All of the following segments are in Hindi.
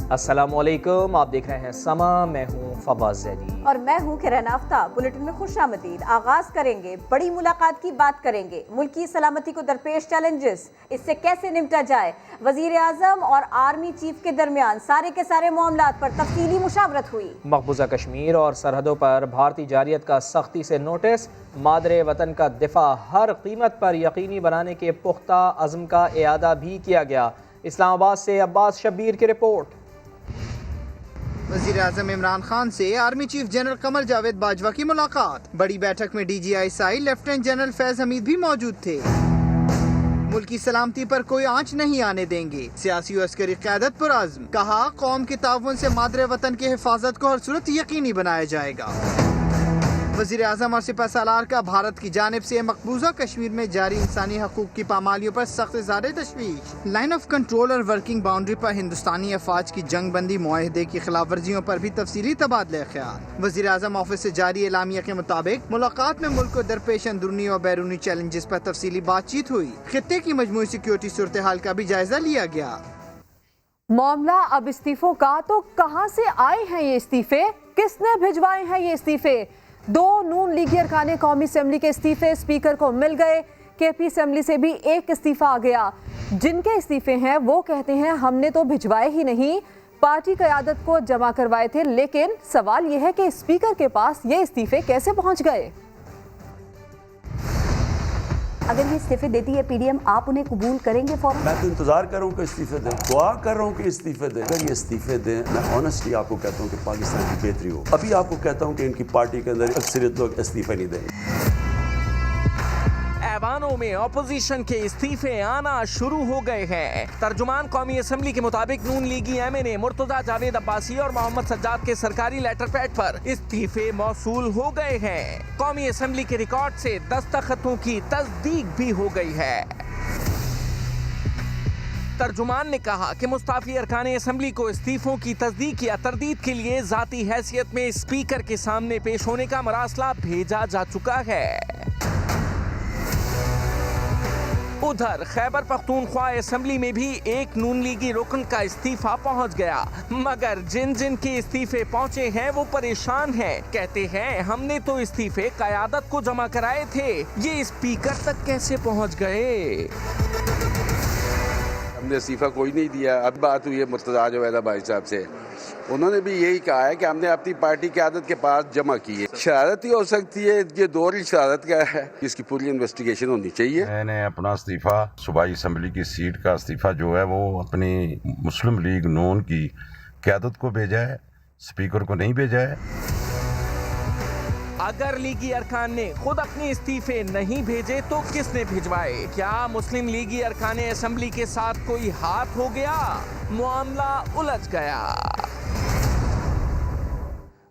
अस्सलामुअलैकुम, आप देख रहे हैं समा। मैं हूँ फवाज ज़ैदी और मैं हूँ किरण आफ्ताब। बुलेटिन में खुशामदीद। आगाज करेंगे बड़ी मुलाकात की बात करेंगे। मुल्क की सलामती को दरपेश चैलेंजेस, इससे कैसे निपटा जाए। वजीर आजम और आर्मी चीफ के दरमियान सारे के सारे मामलात पर तफसीली मुशावरत हुई। मकबूजा कश्मीर और सरहदों पर भारतीय जारियत का सख्ती से नोटिस। मादरे वतन का दिफा हर कीमत पर यकीनी बनाने के पुख्ता अज़्म का इयादा भी किया गया। इस्लामाबाद से अब्बास शब्बीर की रिपोर्ट। वज़ीर आज़म इमरान खान से army chief general Qamar Javed Bajwa की मुलाकात। बड़ी बैठक में DGI lieutenant general Faiz Hamid भी मौजूद थे। मुल्क की सलामती पर कोई आंच नहीं आने देंगे। सियासी और अस्करी क़यादत पर आज़म। कहा, कौम के ताउन से मादरे वतन की हिफाजत को हर सूरत यकीनी बनाया जाएगा। वज़ीर आज़म और सिपह सालार का भारत की जानिब से मकबूजा कश्मीर में जारी इंसानी हकूक की पामालियों पर सख्त इज़हार तशवीश। लाइन ऑफ कंट्रोल और वर्किंग बाउंड्री पर हिंदुस्तानी अफवाज की जंग बंदी मुआहदे की खिलाफ वर्जियों पर भी तफसीली तबादला ख्याल। वज़ीर आज़म ऑफिस से जारी एलामिया के मुताबिक मुलाकात में मुल्क को दरपेश अंदरूनी और बैरूनी चैलेंजेस पर तफसीली बातचीत हुई। खित्ते की मजमूई सिक्योरिटी सूरत हाल का भी जायजा लिया गया। मामला अब इस्तीफों का, तो कहां से आए हैं ये इस्तीफे, किसने भिजवाए हैं ये इस्तीफे। 2 नून लीगी अरकान कौमी असेंबली के इस्तीफे स्पीकर को मिल गए। KP असेंबली से भी एक इस्तीफा आ गया। जिनके इस्तीफे हैं वो कहते हैं हमने तो भिजवाए ही नहीं, पार्टी क़यादत को जमा करवाए थे। लेकिन सवाल यह है कि स्पीकर के पास ये इस्तीफे कैसे पहुंच गए। अगर ये इस्तीफे देती है PDM, आप उन्हें कबूल करेंगे फौरन? मैं तो इंतजार कर रहा हूँ कि इस्तीफे दें, दुआ कर रहा हूँ कि इस्तीफे दें। अगर ये इस्तीफे दें, मैं ऑनेस्टली आपको कहता हूँ कि पाकिस्तान की बेहतरी हो। अभी आपको कहता हूँ कि इनकी पार्टी के अंदर अक्सरियत लोग इस्तीफे नहीं देंगे। ऐवानों में अपोजिशन के इस्तीफे आना शुरू हो गए हैं। तर्जुमान कौमी असेंबली के मुताबिक नून लीगी MNA मुर्तजा जावेद अब्बासी और मोहम्मद सज्जाद के सरकारी लेटर पैड पर इस्तीफे मौसूल हो गए हैं। कौमी असेंबली के रिकॉर्ड से दस्तखतों की तस्दीक भी हो गई है। तर्जुमान ने कहा कि मुस्ताफी अरकान असेंबली को इस्तीफों की तस्दीक या तरदीद के लिए जाती हैसियत में स्पीकर के सामने पेश होने का मरासला भेजा जा चुका है। उधर खैबर पख्तूनख्वा असेंबली में भी एक नून लीगी रुकन का इस्तीफा पहुंच गया, मगर जिन जिन के इस्तीफे पहुंचे हैं वो परेशान हैं। कहते हैं हमने तो इस्तीफे क़यादत को जमा कराए थे, ये स्पीकर तक कैसे पहुंच गए। हमने इस्तीफा कोई नहीं दिया। अब बात हुई है मुर्तज़ा जावेद भाई साहब से, उन्होंने भी यही कहा है कि हमने अपनी पार्टी क़यादत के पास जमा की है। शरारत ही हो सकती है, ये दौर ही शरारत का है, इसकी पूरी इन्वेस्टिगेशन होनी चाहिए। मैंने अपना इस्तीफा सूबाई असम्बली की सीट का इस्तीफा जो है वो अपनी मुस्लिम लीग नून की क़यादत को भेजा है, स्पीकर को नहीं भेजा है। अगर लीगी अरकान ने खुद अपने इस्तीफे नहीं भेजे तो किसने भिजवाए। क्या मुस्लिम लीगी अरकान असेंबली के साथ कोई हाथ हो गया, मामला उलझ गया।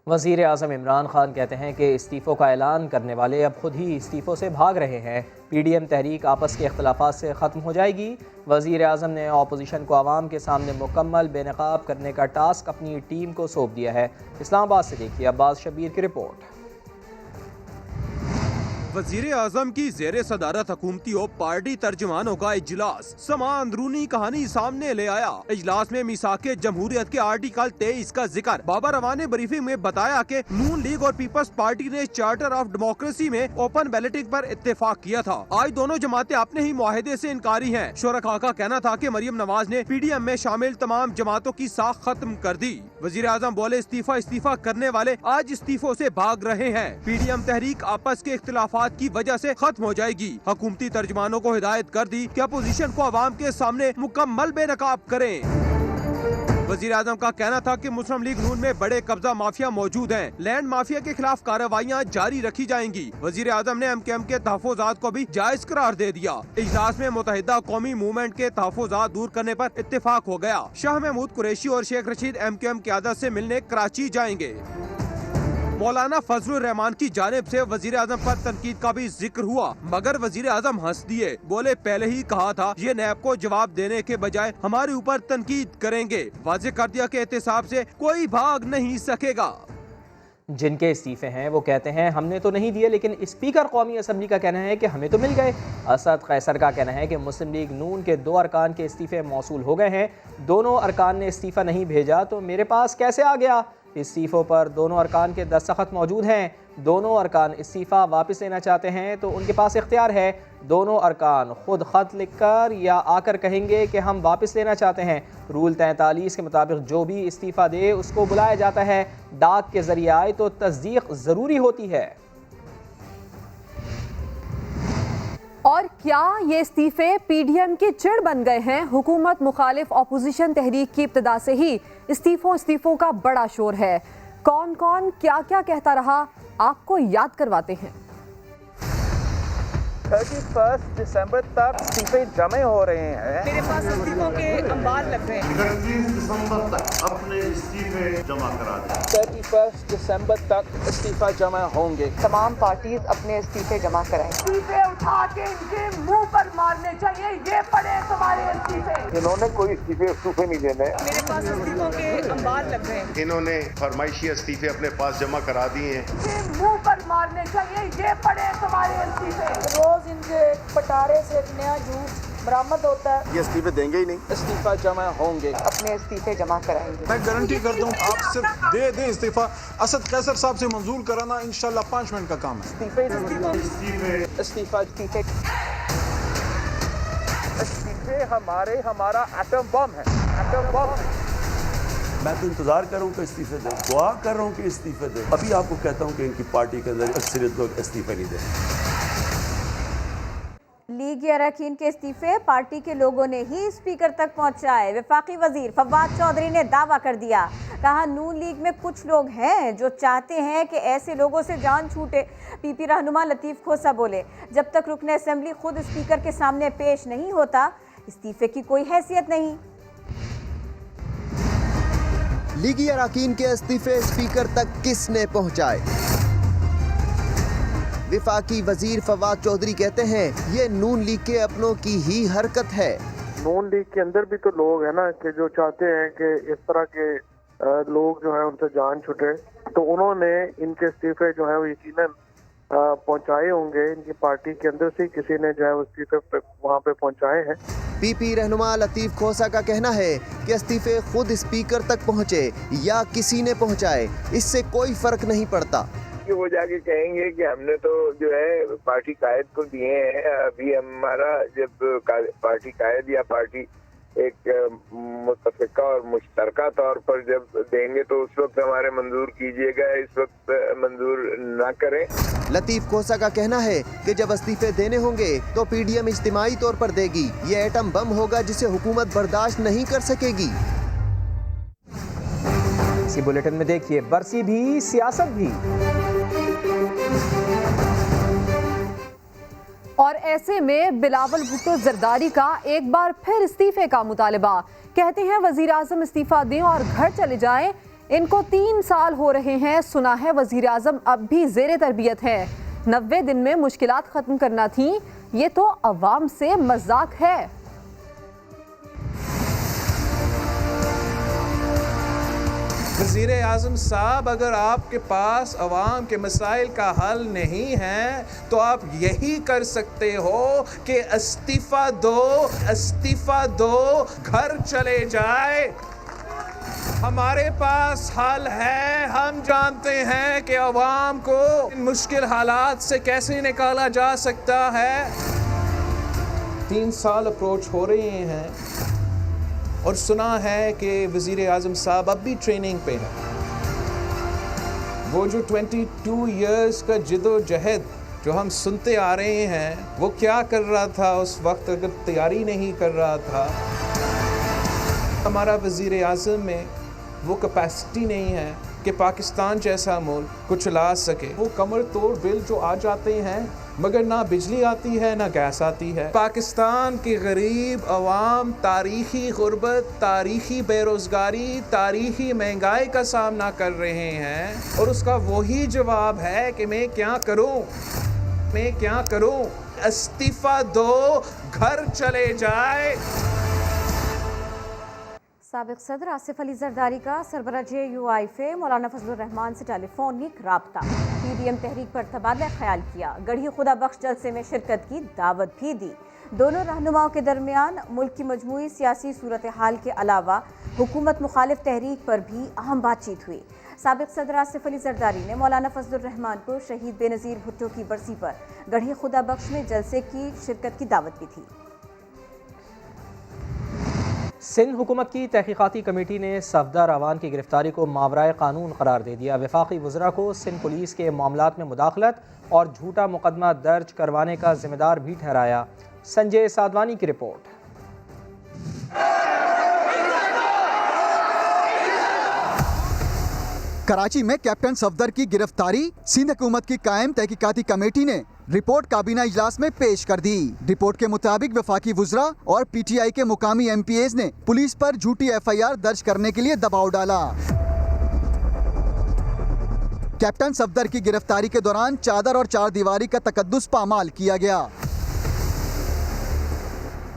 वज़ीर आज़म इमरान खान कहते हैं कि इस्तीफ़ों का ऐलान करने वाले अब खुद ही इस्तीफ़ों से भाग रहे हैं। PDM तहरीक आपस के इख्तलाफात से ख़त्म हो जाएगी। वज़ीर आज़म ने अपोजिशन को आवाम के सामने मुकम्मल बेनकाब करने का टास्क अपनी टीम को सौंप दिया है। इस्लामाबाद से देखिए अब्बास शब्बीर की रिपोर्ट। वजीर आजम की जेर सदारत हुकूमती और पार्टी तर्जुमानों का इजलास समा अंदरूनी कहानी सामने ले आया। इजलास में मिसाके जमहूरियत के आर्टिकल 23 का जिक्र। बाबा रवा ने ब्रीफिंग में बताया कि नून लीग और पीपल्स पार्टी ने चार्टर ऑफ डेमोक्रेसी में ओपन बैलेटिंग पर इत्तेफाक किया था। आज दोनों जमातें अपने ही मुआहदे से इनकारी हैं। शुरका का कहना था कि मरियम नवाज ने PDM में शामिल तमाम जमातों की साख खत्म कर दी। वजीर आजम बोले इस्तीफा करने वाले आज इस्तीफों से भाग रहे हैं। PDM तहरीक आपस के इख्तिलाफात की वजह से खत्म हो जाएगी। हुकूमती तर्जुमानों को हिदायत कर दी कि अपोजिशन को आवाम के सामने मुकम्मल बेनकाब करें। वजीर आजम का कहना था कि मुस्लिम लीग नून में बड़े कब्जा माफिया मौजूद हैं। लैंड माफिया के खिलाफ कार्रवाइयाँ जारी रखी जाएंगी। वजीर आजम ने MKM के तहफ़्फ़ुज़ात को भी जायज करार दे दिया। इजलास में मुत्तहिदा कौमी मूवमेंट के तहफ़्फ़ुज़ात दूर करने पर इत्तेफाक हो गया। शाह महमूद कुरैशी और शेख रशीद MKM क़यादत से मिलने कराची जाएंगे। मौलाना फजलुर रहमान की जानिब से वजीर आजम पर तनकीद का भी जिक्र हुआ, मगर वजीर आजम हंस दिए। बोले पहले ही कहा था ये नैब को जवाब देने के बजाय हमारे ऊपर तनकीद करेंगे। वाज़ेह कर दिया कि एहतिसाब से कोई भाग नहीं सकेगा। जिनके इस्तीफ़े हैं वो कहते हैं हमने तो नहीं दिए, लेकिन स्पीकर कौमी असम्बली का कहना है कि हमें तो मिल गए। असद कैसर का कहना है कि मुस्लिम लीग नून के 2 अरकान के इस्तीफ़े मौसूल हो गए हैं। दोनों अरकान ने इस्तीफ़ा नहीं भेजा तो मेरे पास कैसे आ गया? इस्तीफ़ों पर दोनों अरकान के दस्तखत मौजूद हैं। दोनों अरकान इस्तीफ़ा वापस लेना चाहते हैं तो उनके पास इख्तियार है। दोनों अरकान ख़ुद ख़त लिखकर या आकर कहेंगे कि हम वापस लेना चाहते हैं। रूल 43 के मुताबिक जो भी इस्तीफ़ा दे उसको बुलाया जाता है। डाक के ज़रिए आए तो तस्दीक ज़रूरी होती है। और क्या ये इस्तीफे पीडीएम की चिड़ बन गए हैं? हुकूमत मुखालिफ ऑपोजिशन तहरीक की इब्तिदा से ही इस्तीफों का बड़ा शोर है। कौन कौन क्या क्या कहता रहा, आपको याद करवाते हैं। 31 दिसंबर तक इस्तीफे जमे हो रहे हैं। मेरे पास इस्तीफों के अंबार लग रहे हैं। 31 दिसंबर तक अपने इस्तीफे जमा करा दें। 31 दिसंबर तक इस्तीफा जमा होंगे। तमाम पार्टीज अपने इस्तीफे जमा कराएं। इस्तीफे उठा के इनके मुंह पर मारने चाहिए। ये पड़े तुम्हारे इस्तीफे। इन्होंने कोई इस्तीफे नहीं देने। मेरे पास इस्तीफों के अंबार लग रहे हैं। इन्होंने फरमाइशी इस्तीफे अपने पास जमा करा दिए हैं। मुंह पर मारने चाहिए। ये पड़े तुम्हारे इस्तीफे। रोज इनके पटारे से एक नया जूस बरामद होता है। ये इस्तीफे देंगे ही नहीं। इस्तीफा जमा होंगे। अपने इस्तीफे जमा कराएंगे। मैं गारंटी कर दूं, आप सिर्फ दे दें इस्तीफा। असद कैसर साहब से मंजूर कराना इंशाल्लाह 5 मिनट का काम है। इस्तीफे हमारा एटम बम है। एटम बम है। मैं तो इंतज़ार कर रहा हूँ कि इस्तीफे दें, दुआ कर रहा हूँ कि इस्तीफे दें। अभी आपको कहता हूँ कि इनकी पार्टी के अंदर अक्सरियत लोग इस्तीफे नहीं दें। लीगी अरकान के इस्तीफे पार्टी के लोगों ने ही स्पीकर तक पहुंचाए। वफाकी वजीर फवाद चौधरी ने दावा कर दिया, कहा नून लीग में कुछ लोग हैं जो चाहते हैं कि ऐसे लोगों से जान छूटे। पीपी रहनुमा लतीफ़ खोसा बोले, जब तक रुकन असेंबली खुद स्पीकर के सामने पेश नहीं होता इस्तीफे की कोई हैसियत नहीं। लीगी अरकान के इस्तीफे स्पीकर तक किसने पहुंचाए? विफाकी वजीर फवाद चौधरी कहते हैं ये नून लीग के अपनों की ही हरकत है। नून लीग के अंदर भी तो लोग हैं ना कि जो चाहते हैं कि इस तरह के लोग जो है उनसे जान छूटे, तो उन्होंने इनके इस्तीफे जो है वो यकीनन पहुंचाए होंगे। इनकी पार्टी के अंदर से किसी ने जो है इस्तीफे वहाँ पे पहुंचाए हैं। पीपी रहनुमा लतीफ़ खोसा का कहना है कि इस्तीफे खुद स्पीकर तक पहुँचे या किसी ने पहुँचाए, इससे कोई फर्क नहीं पड़ता। कि वो जाके कहेंगे कि हमने तो जो है पार्टी कायद को दिए हैं। अभी हमारा जब पार्टी कायद या पार्टी एक मुतफ़िका और मुश्तरका तौर पर जब देंगे तो उस वक्त हमारे मंजूर कीजिएगा, इस वक्त मंजूर ना करें। लतीफ़ खोसा का कहना है कि जब इस्तीफे देने होंगे तो पीडीएम इज्तिमाई तौर पर देगी। ये एटम बम होगा जिसे हुकूमत बर्दाश्त नहीं कर सकेगी। इसी बुलेटिन में देखिए, बरसी भी सियासत भी। और ऐसे में बिलावल भुट्टो जरदारी का एक बार फिर इस्तीफे का मुतालबा। कहते हैं वजीर आजम इस्तीफा दें और घर चले जाएं। इनको 3 साल हो रहे हैं। सुना है वजीर आजम अब भी जेरे तरबियत है। 90 दिन में मुश्किलात खत्म करना थी, ये तो अवाम से मजाक है। वज़ीर आज़म साहब, अगर आपके पास अवाम के मसाइल का हल नहीं है तो आप यही कर सकते हो कि इस्तीफ़ा दो, घर चले जाए। हमारे पास हल है। हम जानते हैं कि अवाम को इन मुश्किल हालात से कैसे निकाला जा सकता है। 3 साल अप्रोच हो रहे हैं और सुना है कि वज़ीर आज़म साहब अब भी ट्रेनिंग पे हैं। वो जो 22 इयर्स का जिदोजहद जो हम सुनते आ रहे हैं, वो क्या कर रहा था उस वक्त अगर तैयारी नहीं कर रहा था। हमारा वज़ीर आज़म में वो कैपेसिटी नहीं है कि पाकिस्तान जैसा मुल्क कुछ ला सके। वो कमर तोड़ बिल जो आ जाते हैं मगर ना बिजली आती है ना गैस आती है। पाकिस्तान की गरीब अवाम तारीखी गुर्बत, तारीखी बेरोज़गारी, तारीखी महंगाई का सामना कर रहे हैं और उसका वही जवाब है कि मैं क्या करूं। इस्तीफ़ा दो, घर चले जाए। साबिक सदर आसिफ अली जरदारी का सरबरा JUIF मौलाना फजलुर रहमान से टेलीफोनिक राब्ता। PDM तहरीक पर तबादला ख्याल किया। गढ़ी खुदा बख्श जलसे में शिरकत की दावत भी दी। दोनों रहनुमाओं के दरमियान मुल्क की मजमूई सियासी सूरत हाल के अलावा हुकूमत मुखालिफ तहरीक पर भी अहम बातचीत हुई। साबिक सदर आसिफ अली जरदारी ने मौलाना फजलुर रहमान को शहीद बेनज़ीर भुट्टो की बरसी पर गढ़ी खुदा बख्श में जलसे की शिरकत की दावत भी थी। सिंध हुकूमत की तहकीकाती कमेटी ने सफदर अवान की गिरफ्तारी को मावराए कानून करार दे दिया। वफाकी वज़रा को सिंध पुलिस के मामलात में मुदाखलत और झूठा मुकदमा दर्ज करवाने का जिम्मेदार भी ठहराया। संजय साधवानी की रिपोर्ट। कराची में कैप्टन सफदर की गिरफ्तारी सिंध हुकूमत की कायम तहकीकाती कमेटी ने रिपोर्ट काबीना इजलास में पेश कर दी। रिपोर्ट के मुताबिक वफाकी वुज़रा और PTI के मुकामी MPAs ने पुलिस पर झूठी FIR दर्ज करने के लिए दबाव डाला। कैप्टन सफदर की गिरफ्तारी के दौरान चादर और चार दीवारी का तकद्दुस पामाल किया गया।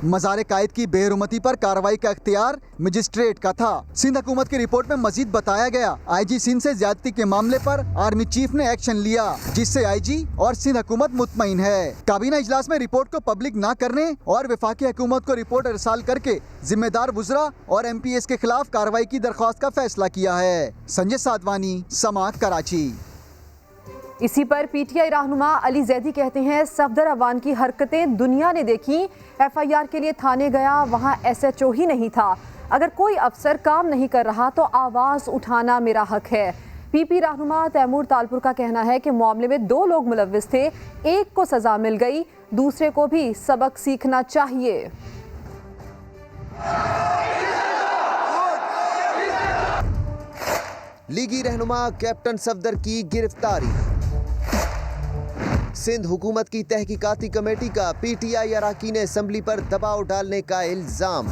मज़ार कायद की बेहरुमती पर कार्रवाई का इख्तियार मजिस्ट्रेट का था। सिंध हुकूमत की रिपोर्ट में मजीद बताया गया, IG सिंध से ज्यादती के मामले पर आर्मी चीफ ने एक्शन लिया, जिससे IG और सिंध हुकूमत मुतमईन है। काबीना इजलास में रिपोर्ट को पब्लिक न करने और वफाकी हुकूमत को रिपोर्ट इरसाल करके जिम्मेदार वुज़रा और MPAs के खिलाफ कार्रवाई की दरख्वास्त का फैसला किया है। संजय साधवानी, समा, कराची। इसी पर PTI रहनुमा अली जैदी कहते हैं, सफदर अवान की हरकतें दुनिया ने देखी। FIR के लिए थाने गया, वहां SHO ही नहीं था। अगर कोई अफसर काम नहीं कर रहा तो आवाज़ उठाना मेरा हक है। PP रहनुमा तैमूर तालपुर का कहना है कि मामले में 2 लोग मुलव्विस थे, एक को सजा मिल गई, दूसरे को भी सबक सीखना चाहिए। लीगी रहनुमा कैप्टन सफदर की गिरफ्तारी। सिंध हुकूमत की तहकीकाती कमेटी का PTI अरकान असम्बली पर दबाव डालने का इल्जाम।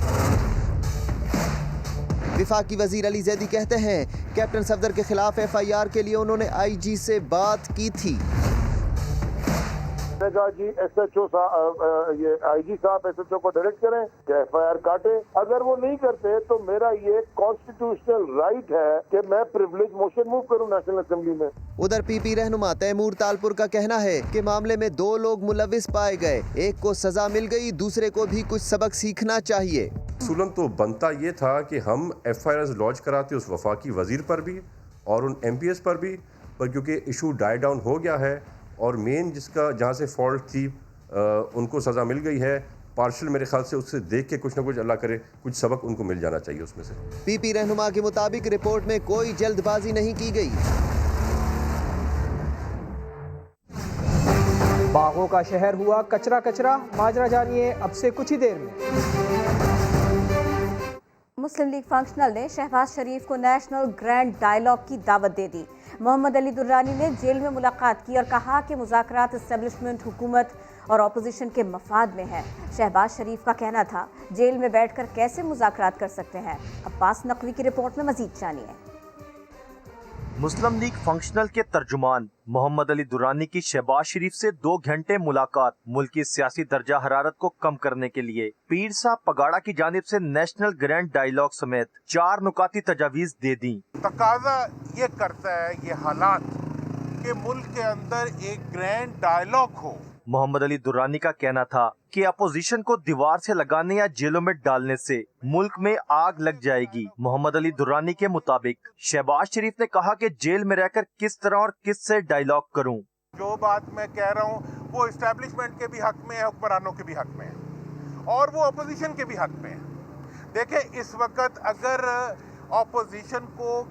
विफाकी वजीर अली जैदी कहते हैं, कैप्टन सफदर के खिलाफ FIR के लिए उन्होंने IG से बात की थी। मैंने कहा जी SHO साहब, ये IG साहब SHO को डायरेक्ट करें कि FIR काटे। अगर वो नहीं करते तो मेरा ये कॉन्स्टिट्यूशनल राइट है कि मैं प्रिविलेज मोशन मूव करूं नेशनल असेंबली में। उधर PP रहनुमा तैमूर तालपुर का कहना है कि मामले में 2 लोग मुलव्विस पाए गए, एक को सजा मिल गई, दूसरे को भी कुछ सबक सीखना चाहिए। सूलन तो बनता ये था कि हम FIR लॉन्च कराते उस वफाकी वजीर पर भी और उन MPAs पर भी, पर क्योंकि इशू डाई डाउन हो गया है और मेन जिसका जहाँ से फॉल्ट थी उनको सज़ा मिल गई है, पार्शल मेरे ख्याल से उससे देख के कुछ ना कुछ अल्लाह करे कुछ सबक उनको मिल जाना चाहिए उसमें से। PP रहनुमा के मुताबिक रिपोर्ट में कोई जल्दबाजी नहीं की गई। बागों का शहर हुआ कचरा कचरा, माजरा जानिए अब से कुछ ही देर में। मुस्लिम लीग फंक्शनल ने शहबाज शरीफ को नेशनल ग्रैंड डायलॉग की दावत दे दी। मोहम्मद अली दुर्रानी ने जेल में मुलाकात की और कहा कि मुज़ाकरात एस्टेब्लिशमेंट, हुकूमत और अपोजिशन के मफाद में है। शहबाज शरीफ का कहना था, जेल में बैठकर कैसे मुज़ाकरात कर सकते हैं। अब्बास नकवी की रिपोर्ट में मजीद जानिए। मुस्लिम लीग फंक्शनल के तर्जुमान मोहम्मद अली दुर्रानी की शहबाज शरीफ से 2 घंटे मुलाकात मुल्क की सियासी दर्जा हरारत को कम करने के लिए पीर साहब पगाड़ा की जानिब से नेशनल ग्रैंड डायलॉग समेत 4 नुकाती तजावीज दे दी। तकाजा ये करता है ये हालात कि मुल्क के अंदर एक ग्रैंड डायलॉग हो। मोहम्मद अली दुर्रानी का कहना था कि अपोजिशन को दीवार से लगाने या जेलों में डालने से मुल्क में आग लग जाएगी। मोहम्मद अली दुर्रानी के मुताबिक शहबाज शरीफ ने कहा कि जेल में रहकर किस तरह और किस से डायलॉग करूं। जो बात मैं कह रहा हूँ वो इस्टेब्लिशमेंट के भी हक में है, हुक्मरानों के भी हक में है और वो अपोजिशन के भी हक में है। देखें, इस वक्त अगर अपोजिशन को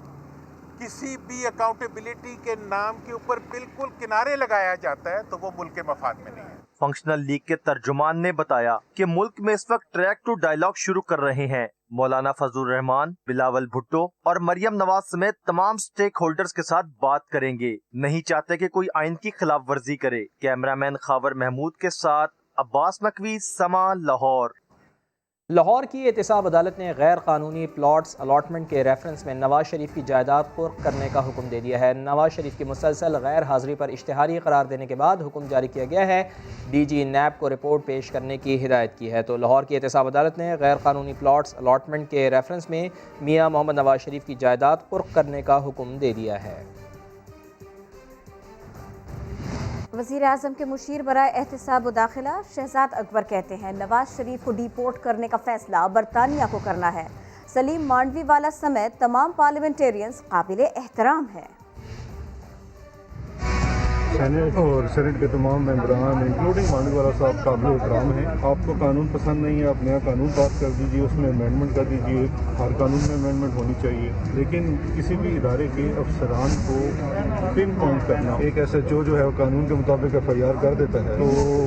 किसी भी अकाउंटेबिलिटी के नाम के ऊपर बिल्कुल किनारे लगाया जाता है तो वो मुल्क के मफाद में नहीं है। फंक्शनल लीग के तर्जुमान ने बताया कि मुल्क में इस वक्त ट्रैक टू डायलॉग शुरू कर रहे हैं। मौलाना फजलुर रहमान, बिलावल भुट्टो और मरियम नवाज समेत तमाम स्टेक होल्डर्स के साथ बात करेंगे। नहीं चाहते कि कोई आइन की खिलाफ वर्जी करे। कैमरामैन खावर महमूद के साथ अब्बास नकवी, समा, लाहौर। लाहौर की एहतसाब अदालत ने गैर कानूनी प्लॉट्स अलॉटमेंट के रेफरेंस में नवाज शरीफ की जायदाद कुर्क करने का हुक्म दे दिया है। नवाज शरीफ की मुसलसल गैर हाजिरी पर इश्तिहारी करार देने के बाद हुक्म जारी किया गया है। DG नैब को रिपोर्ट पेश करने की हिदायत की है। तो लाहौर की एहतसाब अदालत ने गैर कानूनी प्लॉट्स अलॉटमेंट के रेफरेंस में मियाँ मोहम्मद नवाज शरीफ की जायदाद कुर्क करने का हुक्म दे दिया है। वज़ीर आज़म के मुशीर बराए एहतसाब व दाखिला शहजाद अकबर कहते हैं नवाज शरीफ को डिपोर्ट करने का फैसला बरतानिया को करना है। सलीम मांडवी वाला समेत तमाम पार्लियामेंटेरियंस काबिल एहतराम है। सेनेट और सेनेट के तमाम मेंबरान इंक्लूडिंग मांडवीवाला साहब काबिल एहतराम हैं। आपको कानून पसंद नहीं है, आप नया कानून पास कर दीजिए, उसमें अमेंडमेंट कर दीजिए। हर कानून में अमेंडमेंट होनी चाहिए, लेकिन किसी भी इदारे के अफसरान को पिन पॉइंट करना, एक SHO जो है वो कानून के मुताबिक FIR कर देता है तो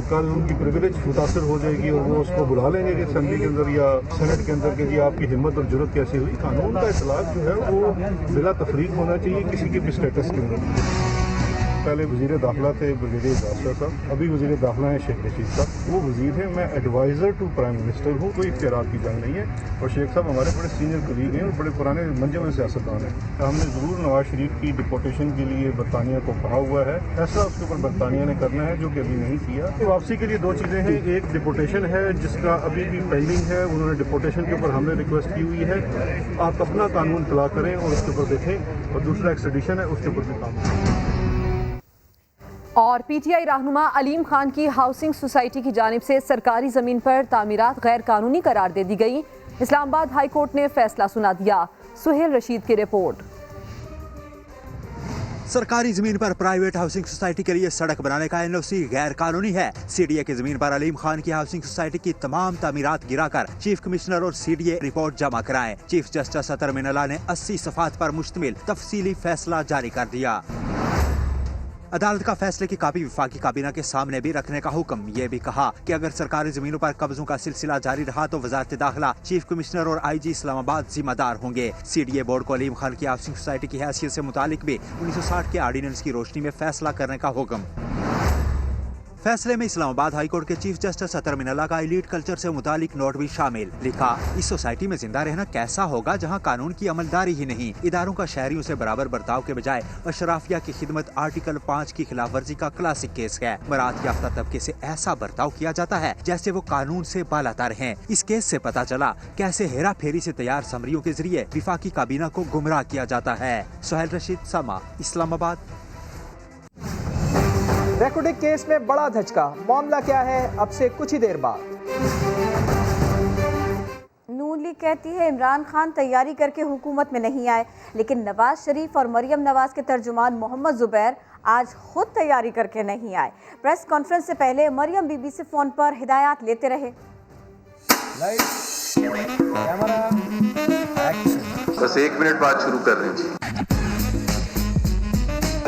कल उनकी प्रिविलेज मुतासर हो जाएगी और वो उसको बुला लेंगे कि असेंबली के अंदर या सेनेट के अंदर कि जी आपकी हिम्मत और जरूरत कैसी हुई। कानून का इतलाक जो है वो बिला तफरीक होना चाहिए किसी के भी स्टेटस के अंदर। पहले वज़ीर दाखिला थे ब्रिगेडियर बादशाह साहब, अभी वज़ीर दाखिला हैं शेख रशीद साहब। वो वज़ीर हैं, मैं एडवाइज़र टू प्राइम मिनिस्टर हूँ, कोई इख्तियारात की जंग नहीं है। और शेख साहब हमारे बड़े सीनियर कलीग हैं और बड़े पुराने मंजमन सियासतदान हैं। हमने ज़रूर नवाज शरीफ की डिपोर्टेशन के लिए बरतानिया को कहा हुआ है, फैसला उसके ऊपर बरतानिया ने करना है जो कि अभी नहीं किया। तो वापसी के लिए दो चीज़ें हैं, एक डिपोर्टेशन है जिसका अभी भी पेंडिंग है, उन्होंने डिपोर्टेशन के ऊपर हमने रिक्वेस्ट की हुई है, आप अपना कानून तला करें और उसके ऊपर देखें। और दूसरा एक्सट्रेडिशन है, उसके ऊपर भी काम करें। और PTI रहनुमा अलीम खान की हाउसिंग सोसाइटी की जानिब से सरकारी ज़मीन पर तामीरात गैर कानूनी करार दे दी गई। इस्लामाबाद हाई कोर्ट ने फैसला सुना दिया। सुहेल रशीद की रिपोर्ट। सरकारी जमीन पर प्राइवेट हाउसिंग सोसाइटी के लिए सड़क बनाने का NOC गैर कानूनी है। CDA की जमीन पर अलीम खान की हाउसिंग सोसाइटी की तमाम तामीरात गिराकर चीफ कमिश्नर और CDA रिपोर्ट जमा कराएं। चीफ जस्टिस अतर मिनला ने 80 सफ़ात पर मुश्तमिल तफसीली फैसला जारी कर दिया। अदालत का फैसले की कापी विफाकी काबीना के सामने भी रखने का हुक्म। ये भी कहा कि अगर सरकारी जमीनों पर कब्जों का सिलसिला जारी रहा तो वजारत दाखिला, चीफ कमिश्नर और IG इस्लामाबाद जिम्मेदार होंगे। CDA बोर्ड को अलीम खान की हाउसिंग सोसाइटी की हैसियत से मुतालिक भी 1960 के ऑर्डिनेंस की रोशनी में फैसला करने का हुक्म। फैसले में इस्लामाबाद हाई कोर्ट के चीफ जस्टिस अतर मिनल्ला का एलीट कल्चर से मुतालिक नोट भी शामिल। लिखा, इस सोसाइटी में जिंदा रहना कैसा होगा जहां कानून की अमलदारी ही नहीं। इदारों का शहरियों से बराबर बर्ताव के बजाय अशराफिया की खिदमत आर्टिकल 5 की खिलाफ वर्जी का क्लासिक केस है। बरात याफ्ता तबके से ऐसा बर्ताव किया जाता है जैसे वो कानून से बालातर हैं। इस केस से पता चला कैसे हेरा फेरी से तैयार समरियों के जरिए विफाकी काबीना को गुमराह किया जाता है। सुहेल रशीद, समा, इस्लामाबाद। रेकोडिक केस में बड़ा धचका, मामला क्या है अब से कुछ ही देर बाद। नून लीग कहती है इमरान खान तैयारी करके हुकूमत में नहीं आए, लेकिन नवाज शरीफ और मरियम नवाज के तर्जुमान मोहम्मद जुबैर आज खुद तैयारी करके नहीं आए। प्रेस कॉन्फ्रेंस से पहले मरियम बीबी से फोन पर हिदायत लेते रहे। बस 1 मिनट बाद शुरू कर रहे हैं।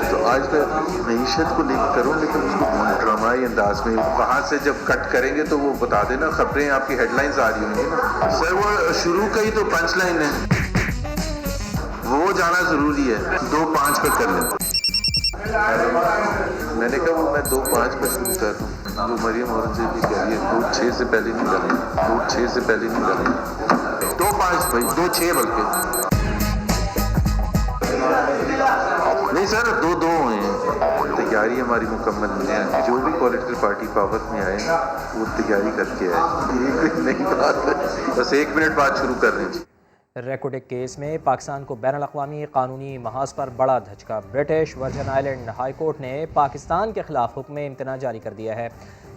तो आज मैं मईशत को लेकर करूँ, लेकिन उसको ड्रामाई अंदाज में वहाँ से जब कट करेंगे तो वो बता देना, खबरें आपकी हेडलाइंस आ रही होंगी ना सर। वो शुरू का ही तो पंच लाइन है, वो जाना जरूरी है। 2-5 पे कर लें। मैंने कहा वो मैं 2-5 पे शुरू कर रहा हूँ, जो मरियम औरंगजेब भी कह रही है 2-6 से पहले नहीं करेंगे, 2-6 से पहले नहीं करेंगे, 2-5 भाई, 2-6 बल्कि नहीं सर, 2-2 हैं। तैयारी हमारी मुकम्मल है। जो भी पॉलिटिकल पार्टी पावर में आए वो तैयारी करके आए, ये कोई नई बात है। बस 1 मिनट बाद शुरू कर रहे हैं। रेकोडिक केस में पाकिस्तान को बैनुल अक़वामी कानूनी महाज पर बड़ा धचका। British Virgin Island high court ने पाकिस्तान के खिलाफ हुक्म इम्तना जारी कर दिया है।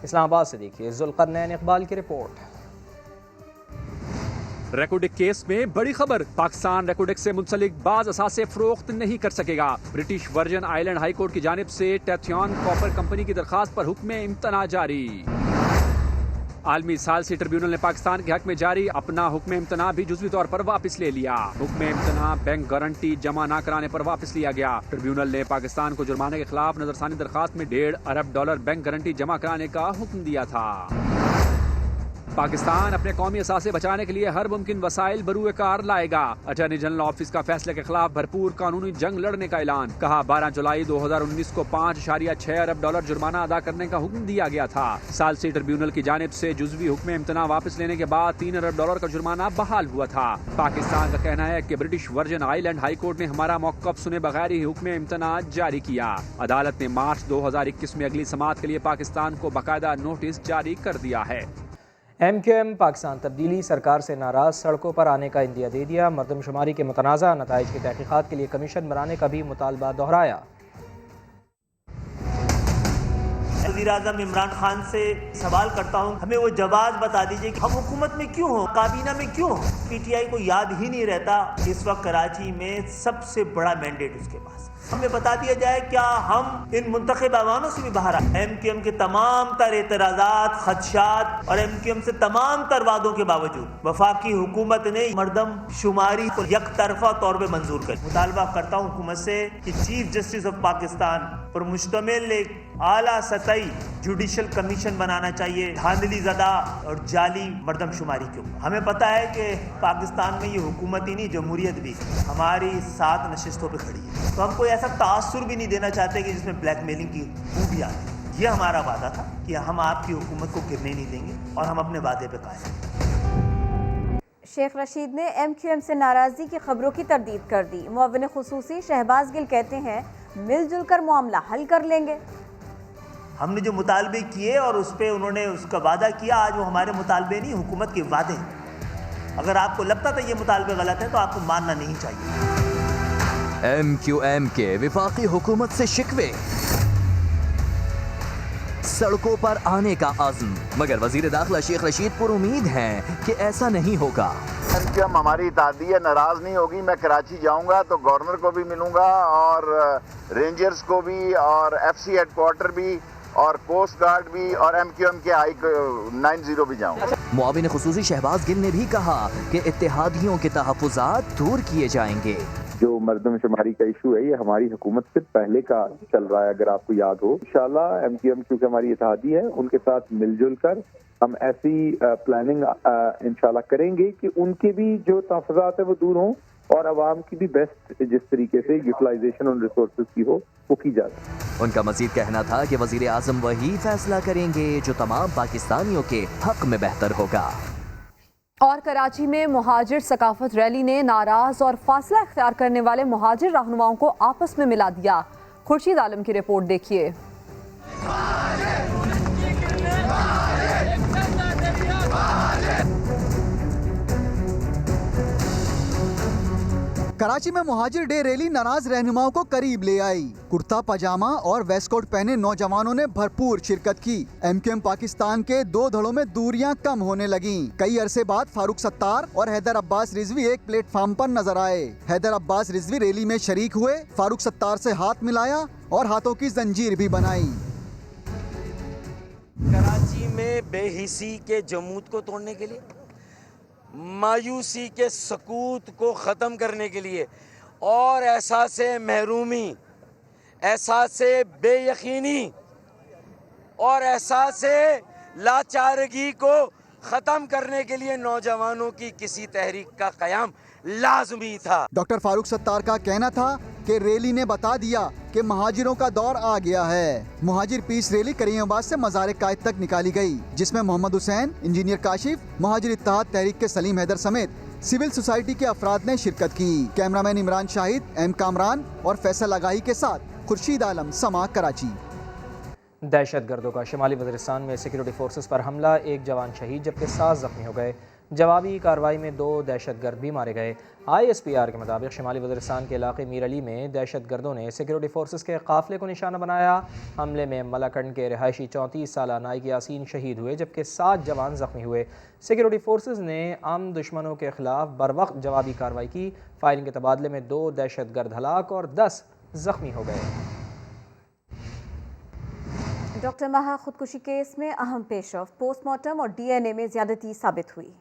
इस्लामाबाद से देखिए जुल्करनैन इकबाल की रिपोर्ट। रेकोडिक केस में बड़ी खबर, पाकिस्तान रेकोडिक से मुंसलिक बाज असासे फरोख्त नहीं कर सकेगा। British Virgin Island high court की जानिब से टेथियन कॉपर कंपनी की दरखास्त पर हुक्म इम्तना जारी। आलमी सालसी ट्रिब्यूनल ने पाकिस्तान के हक में जारी अपना हुक्म इम्तना भी जुज़वी तौर पर वापस ले लिया। हुक्म इम्तना बैंक गारंटी जमा न कराने पर वापस लिया गया। ट्रिब्यूनल ने पाकिस्तान को जुर्माने के खिलाफ नजरसानी दरखास्त में $1.5 अरब बैंक गारंटी जमा कराने का हुक्म दिया था। पाकिस्तान अपने कौमी असासे बचाने के लिए हर मुमकिन वसाइल बरूए कार लाएगा। अटॉर्नी जनरल ऑफिस का फैसले के खिलाफ भरपूर कानूनी जंग लड़ने का ऐलान। कहा 12 जुलाई 2019 को $5.6 अरब जुर्माना अदा करने का हुक्म दिया गया था। सालसी ट्रिब्यूनल की जानिब से जुज़वी हुक्म इम्तना वापस लेने के बाद $3 अरब का जुर्माना बहाल हुआ था। पाकिस्तान का कहना है कि British Virgin Island high court ने हमारा मौक़िफ़ सुने बगैर ही हुक्म इम्तना जारी किया। अदालत ने मार्च 2021 में अगली समाअत के लिए पाकिस्तान को बाकायदा नोटिस जारी कर दिया है। MQM पाकिस्तान तब्दीली सरकार से नाराज सड़कों पर आने का इंदिया दे दिया। मरदमशुमारी के मुतनाज़ा नताइज की तहकीक़ात के लिए कमीशन बनाने का भी मुतालबा दोहराया। वज़ीर-ए-आज़म इमरान खान से सवाल करता हूँ, हमें वो जवाब बता दीजिए कि हम हुकूमत में क्यों हो, काबीना में क्यों हो। PTI को याद ही नहीं रहता इस वक्त कराची में सबसे बड़ा मैंडेट उसके पास। हमें बता दिया जाए क्या हम इन मुंतखब अवामों से भी बाहर आए। MQM के तमाम तर एतराज़ात, खदशात और MQM से तमाम तर वादों के बावजूद वफाकी हुकूमत ने मरदम शुमारी को एक तरफा तौर पर मंजूर कर। मुतालबा करता हूँ हुकूमत से कि चीफ जस्टिस ऑफ पाकिस्तान पर मुश्तमिल एक आला सतही जुडिशल कमीशन बनाना चाहिए धांधली ज़दा और जाली मरदमशुमारी के ऊपर। हमें पता है कि पाकिस्तान में ये हुकूमत ही नहीं, जमहूरियत भी हमारी 7 नशिस्तों पे खड़ी है। तो हम कोई ऐसा तासुर भी नहीं देना चाहते कि जिसमें ब्लैकमेलिंग की खूबी आती। ये हमारा वादा था कि हम आपकी हुकूमत को गिरने नहीं देंगे और हम अपने वादे पे कायम हैं। शेख रशीद ने MQM से नाराज़गी की खबरों की तरदीद कर दी। मुअव्विन खुसूसी शहबाज गिल कहते हैं मिलजुल कर मामला हल कर लेंगे। हमने जो मुतालबे किए और उस पर उन्होंने उसका वादा किया, आज वो हमारे मुतालबे नहीं हुकूमत के वादे हैं। अगर आपको लगता था ये मुतालबे गलत है तो आपको मानना नहीं चाहिए। MQM के विफाकी हुकूमत से शिकवे, सड़कों पर आने का आज़म, मगर वजीर दाखिला शेख रशीद पुर उम्मीद हैं कि ऐसा नहीं होगा। MQM हमारी इत्तेहादी है, नाराज नहीं होगी। मैं कराची जाऊंगा तो गवर्नर को भी मिलूंगा और रेंजर्स को भी और FC हेडक्वार्टर भी और कोस्ट गार्ड भी और MQM के I-90 भी जाऊंगा। मुआविन खुसूसी शहबाज गिल ने भी कहा कि इत्तेहादियों के तहफ़्फ़ुज़ात दूर किए जाएंगे। जो मरदमशुमारी का इशू है ये हमारी हुकूमत से पहले का चल रहा है, अगर आपको याद हो। इंशाल्लाह MQM क्योंकि हमारी इत्तेहादी है उनके साथ मिलजुल कर हम ऐसी प्लानिंग इंशाल्लाह करेंगे कि उनके भी जो तहफ़्फ़ुज़ात है वो दूर हों और आवाम की भी बेस्ट जिस तरीके से यूटिलाइजेशन और रिसोर्सेज की हो वो की जाए। उनका मजीद कहना था कि वज़ीर आज़म वही फैसला करेंगे जो तमाम पाकिस्तानियों के हक में बेहतर होगा। और कराची में मुहाजिर सकाफत रैली ने नाराज और फासला इख्तियार करने वाले मुहाजिर रहनुमाओं को आपस में मिला दिया। खुर्शीद आलम की रिपोर्ट देखिए। कराची में मुहाजिर डे रैली नाराज रहनुमाओं को करीब ले आई। कुर्ता पजामा और वेस्ट कोट पहने नौजवानों ने भरपूर शिरकत की। MQM पाकिस्तान के 2 धड़ों में दूरियां कम होने लगीं। कई अरसे बाद फारूक सत्तार और हैदर अब्बास रिजवी एक प्लेटफार्म पर नजर आए। हैदर अब्बास रिजवी रैली में शरीक हुए, फारूक सत्तार से हाथ मिलाया और हाथों की जंजीर भी बनाई। कराची में बेहिसी के जमूत को तोड़ने के लिए, मायूसी के सकूत को ख़त्म करने के लिए और एहसासे महरूमी, एहसासे बेयकीनी और एहसासे लाचारगी को ख़त्म करने के लिए नौजवानों की किसी तहरीक का क़याम लाजमी था। डॉक्टर फारूक सत्तार का कहना था कि रैली ने बता दिया कि महाजिरों का दौर आ गया है। मुहाजिर पीस रैली करीमाबाद से मज़ार कायद तक निकाली गई, जिसमें मोहम्मद हुसैन, इंजीनियर काशिफ, मुहाजिर इत्तेहाद तहरीक के सलीम हैदर समेत सिविल सोसाइटी के अफराद ने शिरकत की। कैमरामैन इमरान शाहिद, M कामरान और फैसल आगाही के साथ खुर्शीद आलम, समा, कराची। दहशतगर्दों का शिमाली वज़ीरिस्तान में सिक्योरिटी फोर्सेस पर हमला, 1 जवान शहीद जबकि 7 जख्मी हो गए। जवाबी कार्रवाई में 2 दहशतगर्द भी मारे गए। ISPR के मुताबिक शिमाली वज़ीरिस्तान के इलाके मीर अली में दहशतगर्दों ने सिक्योरिटी फोर्सेस के काफ़िले को निशाना बनाया। हमले में मलाकंड के रिहायशी 34 साला नाइक यासीन शहीद हुए जबकि 7 जवान जख्मी हुए। सिक्योरिटी फोर्सेस ने आम दुश्मनों के खिलाफ बरवक्त जवाबी कार्रवाई की। फायरिंग के तबादले में 2 दहशतगर्द हलाक और 10 जख्मी हो गए। डॉक्टर महा खुदकुशी केस में अहम पेशरफ, पोस्टमार्टम और DNA में ज्यादती साबित हुई।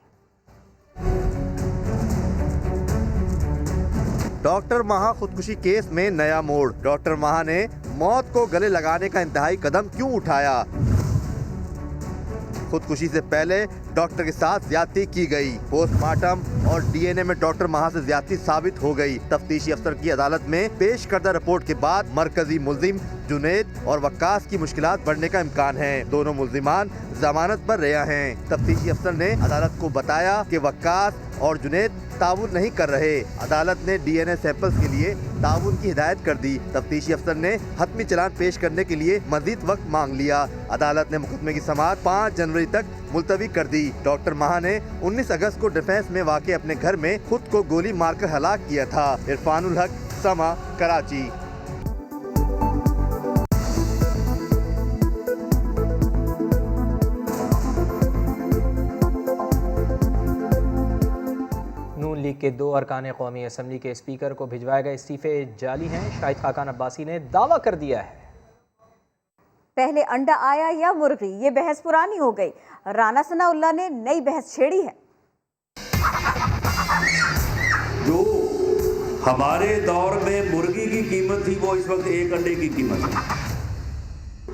डॉक्टर महा खुदकुशी केस में नया मोड़, डॉक्टर महा ने मौत को गले लगाने का इंतहाई कदम क्यों उठाया? खुदकुशी से पहले डॉक्टर के साथ ज्यादती की गई। पोस्टमार्टम और डीएनए में डॉक्टर महा से ज्यादती साबित हो गई। तफ्तीशी अफसर की अदालत में पेश करदा रिपोर्ट के बाद मरकजी मुल्जिम जुनैद और वक्कास की मुश्किलात बढ़ने का इम्कान है। दोनों मुल्जिमान जमानत पर रिहा हैं। तफ्तीशी अफसर ने अदालत को बताया कि वक्कास और जुनैद ताउन नहीं कर रहे। अदालत ने डीएनए सैंपल्स के लिए ताउन की हिदायत कर दी। तफ्तीशी अफसर ने हतमी चालान पेश करने के लिए मजीद वक्त मांग लिया। अदालत ने मुकदमे की समाअत 5 जनवरी तक मुलतवी कर दी। डॉक्टर महा ने 19 अगस्त को डिफेंस में वाक़ अपने घर में खुद को गोली मारकर हलाक किया था। इरफानुल हक, समा, कराची। लीग के 2 अरकान कौमी असम्बली के स्पीकर को भिजवाए गए इस्तीफे जाली हैं। शाहिद खाकान अब्बासी ने दावा कर दिया है। पहले अंडा आया या मुर्गी, ये बहस पुरानी हो गई। राना सनाउल्लाह ने नई बहस छेड़ी है। जो हमारे दौर में मुर्गी की कीमत थी वो इस वक्त 1 अंडे की कीमत है।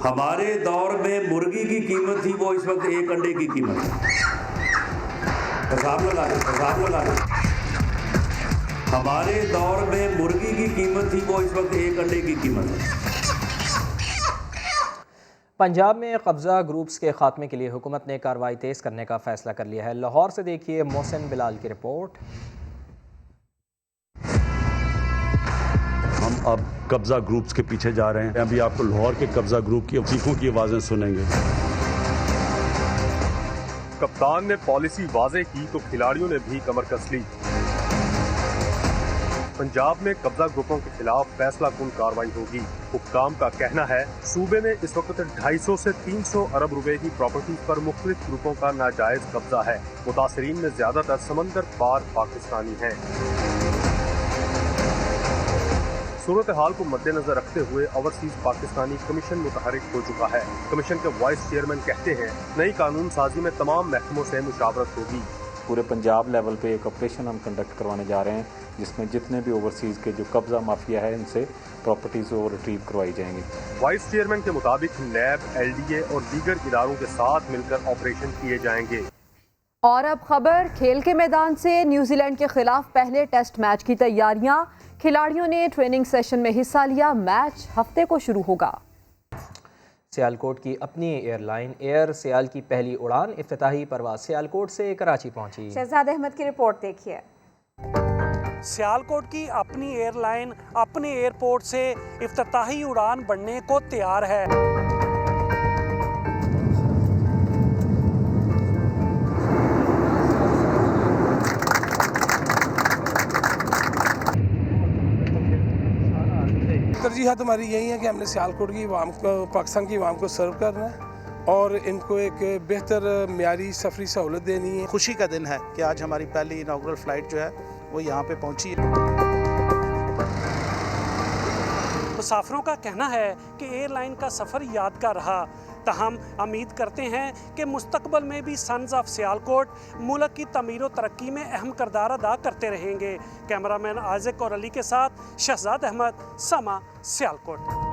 हमारे दौर में मुर्गी की कीमत थी वो इस वक्त 1 अंडे की कीमत है। हिसाब लगा लो। हमारे दौर में मुर्गी की कीमत थी वो इस वक्त 1 अंडे की कीमत है। पंजाब में कब्जा ग्रुप्स के खात्मे के लिए हुकूमत ने कार्रवाई तेज करने का फैसला कर लिया है। लाहौर से देखिए मोहसिन बिलाल की रिपोर्ट। हम अब कब्जा ग्रुप्स के पीछे जा रहे हैं। अभी आपको लाहौर के कब्जा ग्रुप की चीखों की आवाजें सुनेंगे। कप्तान ने पॉलिसी वाजे की तो खिलाड़ियों ने भी कमर कस ली। पंजाब में कब्जा ग्रुपों के खिलाफ फैसला कुन कार्रवाई होगी। हुक्काम का कहना है सूबे में इस वक्त 250 से 300 अरब रुपए की प्रॉपर्टीज पर मुख्तलिफ ग्रुपों का नाजायज कब्जा है। मुतासरीन में ज्यादातर समंदर पार पाकिस्तानी हैं। सूरत हाल को मद्देनजर रखते हुए ओवरसीज पाकिस्तानी कमीशन मुतहरिक हो चुका है। कमीशन के वाइस चेयरमैन कहते हैं नई कानून साजी में तमाम महकमों से मुशावरत होगी। पूरे पंजाब लेवल पे एक ऑपरेशन हम कंडक्ट करवाने जा रहे हैं जिसमें जितने भी ओवरसीज़ के जो कब्जा माफिया है इनसे प्रॉपर्टीज़ वो रिट्रीव करवाई जाएंगी। वाइस चेयरमैन के मुताबिक नैब, LDA और दीगर इदारों के साथ मिलकर ऑपरेशन किए जाएंगे। और अब खबर खेल के मैदान से। न्यूजीलैंड के खिलाफ पहले टेस्ट मैच की तैयारियां, खिलाड़ियों ने ट्रेनिंग सेशन में हिस्सा लिया। मैच हफ्ते को शुरू होगा। सियालकोट की अपनी एयरलाइन एयर सियाल की पहली उड़ान इफ्तिताही परवाज सियालकोट से कराची पहुंची। शहजाद अहमद की रिपोर्ट देखिए। सियालकोट की अपनी एयरलाइन अपने एयरपोर्ट से इफ्तिताही उड़ान बढ़ने को तैयार है। तरजीहात हमारी यही है कि हमने सियालकोट की आवाम को, पाकिस्तान की आवाम को सर्व करना है और इनको एक बेहतर म्यारी सफरी सहूलत देनी है। खुशी का दिन है कि आज हमारी पहली इनॉग्रल फ्लाइट जो है वो यहाँ पे पहुँची है। मुसाफिरों का कहना है कि एयरलाइन का सफ़र यादगार रहा। तहम उम्मीद करते हैं कि मुस्तकबल में भी सन्स ऑफ सियालकोट मुल्क की तमीर व तरक्की में अहम किरदार अदा करते रहेंगे। कैमरामैन आज़िक और अली के साथ शहजाद अहमद, समा, सियालकोट।